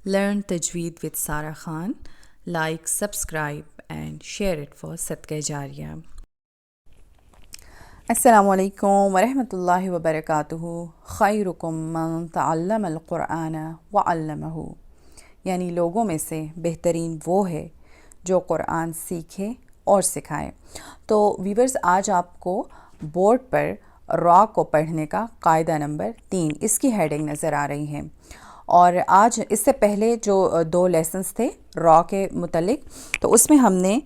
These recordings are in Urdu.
Learn Tajweed with Sara Khan. Like, subscribe and share it for Sadqa Jariya. السلام علیکم ورحمۃ اللہ وبرکاتہ. خیرکم من تعلم القرآن وعلمہ، یعنی لوگوں میں سے بہترین وہ ہے جو قرآن سیکھے اور سکھائے. تو ویورز، آج آپ کو بورڈ پر را کو پڑھنے کا قاعدہ نمبر 3 اس کی ہیڈنگ نظر آ رہی ہے. اور آج اس سے پہلے جو 2 لیسنز تھے را کے متعلق، تو اس میں ہم نے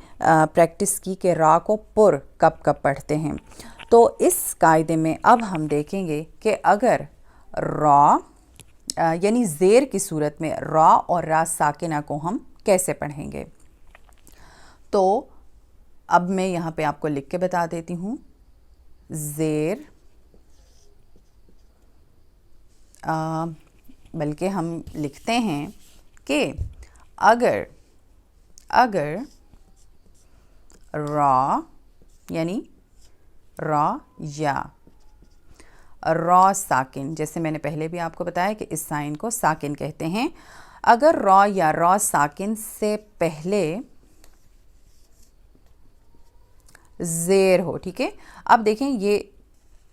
پریکٹس کی کہ را کو پر کب کب پڑھتے ہیں. تو اس قاعدے میں اب ہم دیکھیں گے کہ اگر را یعنی زیر کی صورت میں را اور را ساکنہ کو ہم کیسے پڑھیں گے. تو اب میں یہاں پہ آپ کو لکھ کے بتا دیتی ہوں. زیر بلکہ ہم لکھتے ہیں کہ اگر را یعنی را یا را ساکن، جیسے میں نے پہلے بھی آپ کو بتایا کہ اس سائن کو ساکن کہتے ہیں. اگر را یا را ساکن سے پہلے زیر ہو، ٹھیک ہے. اب دیکھیں، یہ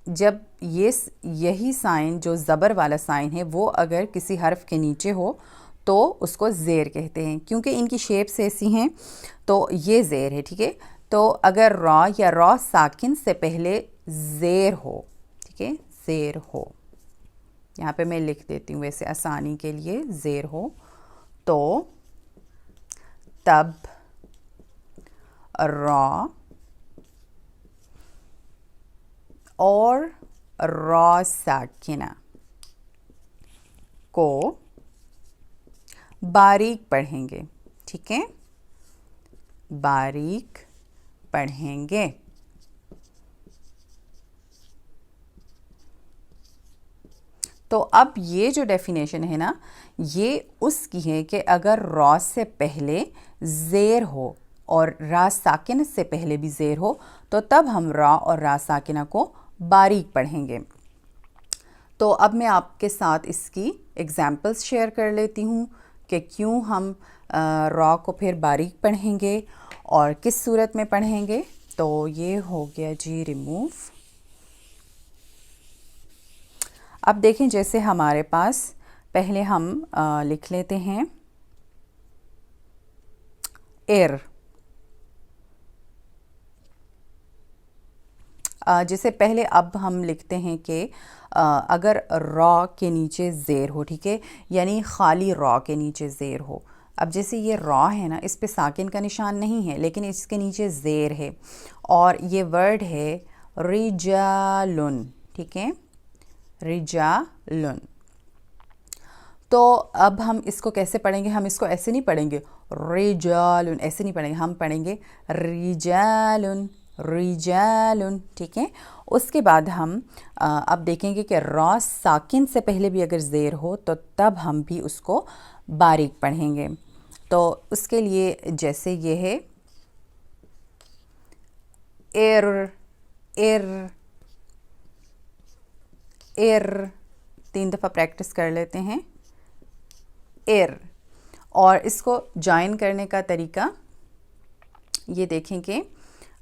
جب یہی سائن جو زبر والا سائن ہے وہ اگر کسی حرف کے نیچے ہو تو اس کو زیر کہتے ہیں، کیونکہ ان کی شیپس ایسی ہیں تو یہ زیر ہے، ٹھیک ہے. تو اگر را یا را ساکن سے پہلے زیر ہو، ٹھیک ہے، زیر ہو، یہاں پہ میں لکھ دیتی ہوں ویسے آسانی کے لیے، زیر ہو، تو تب را اور را ساکنہ کو باریک پڑھیں گے، ٹھیک ہے، باریک پڑھیں گے. تو اب یہ جو ڈیفینیشن ہے نا، یہ اس کی ہے کہ اگر را سے پہلے زیر ہو اور را ساکن سے پہلے بھی زیر ہو تو تب ہم را اور را ساکنہ کو باریک پڑھیں گے. تو اب میں آپ کے ساتھ اس کی ایگزامپلس شیئر کر لیتی ہوں کہ کیوں ہم را کو پھر باریک پڑھیں گے اور کس صورت میں پڑھیں گے. تو یہ ہو گیا جی ریموو. اب دیکھیں، جیسے ہمارے پاس پہلے ہم لکھ لیتے ہیں ایر. جیسے پہلے اب ہم لکھتے ہیں کہ اگر را کے نیچے زیر ہو، ٹھیک ہے، یعنی خالی را کے نیچے زیر ہو. اب جیسے یہ را ہے نا، اس پہ ساکن کا نشان نہیں ہے لیکن اس کے نیچے زیر ہے اور یہ ورڈ ہے رجالن، ٹھیک ہے، رجالن. تو اب ہم اس کو کیسے پڑھیں گے؟ ہم اس کو ایسے نہیں پڑھیں گے رجالن، ایسے نہیں پڑھیں گے، ہم پڑھیں گے رجالن، رجالن، ٹھیک ہے. اس کے بعد ہم اب دیکھیں گے کہ را ساکن سے پہلے بھی اگر زیر ہو تو تب ہم بھی اس کو باریک پڑھیں گے. تو اس کے لیے جیسے یہ ہے ایر، ایر، ایر، 3 دفعہ پریکٹس کر لیتے ہیں. ایر. اور اس کو جوائن کرنے کا طریقہ یہ دیکھیں کہ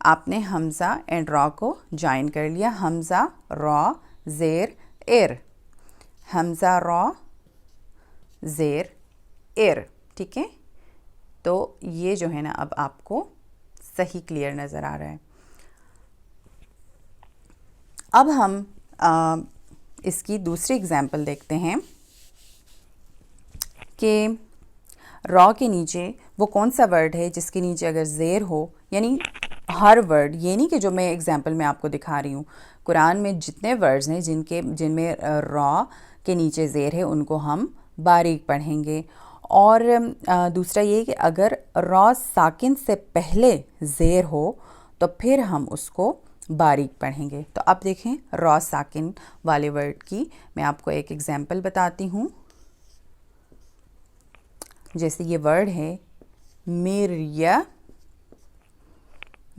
آپ نے حمزہ اینڈ را کو جوائن کر لیا. حمزہ را زیر ایر، حمزہ را زیر ایر، ٹھیک ہے. تو یہ جو ہے نا اب آپ کو صحیح کلیئر نظر آ رہا ہے. اب ہم اس کی دوسری اگزامپل دیکھتے ہیں کہ را کے نیچے وہ کون سا ورڈ ہے جس کے نیچے اگر زیر ہو، یعنی ہر ورڈ، یہ نہیں کہ جو میں ایگزامپل میں آپ کو دکھا رہی ہوں، قرآن میں جتنے ورڈز ہیں جن میں را کے نیچے زیر ہے ان کو ہم باریک پڑھیں گے. اور دوسرا یہ کہ اگر را ساکن سے پہلے زیر ہو تو پھر ہم اس کو باریک پڑھیں گے. تو اب دیکھیں را ساکن والے ورڈ کی میں آپ کو ایک ایگزامپل بتاتی ہوں. جیسے یہ ورڈ ہے مریا،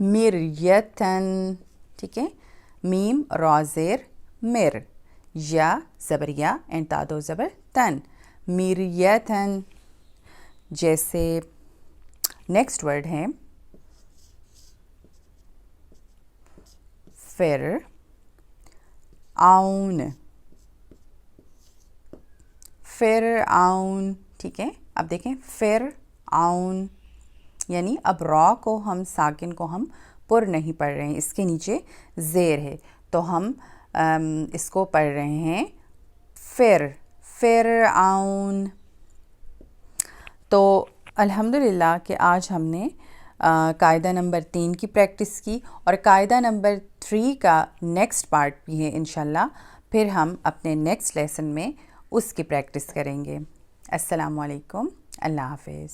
مریتن، ٹھیک ہے، میم را زیر مر، یا زبر یا اینڈ تا دو زبر تن، مریتن. جیسے نیکسٹ ورڈ ہے فرعون، فرعون، ٹھیک ہے. اب دیکھیں فرعون، یعنی اب را کو ہم ساکن کو ہم پر نہیں پڑھ رہے ہیں، اس کے نیچے زیر ہے، تو ہم اس کو پڑھ رہے ہیں فرعون. تو الحمدللہ کہ آج ہم نے قاعدہ نمبر 3 کی پریکٹس کی، اور قاعدہ نمبر 3 کا نیکسٹ پارٹ بھی ہے انشاءاللہ، پھر ہم اپنے نیکسٹ لیسن میں اس کی پریکٹس کریں گے. السلام علیکم، اللہ حافظ.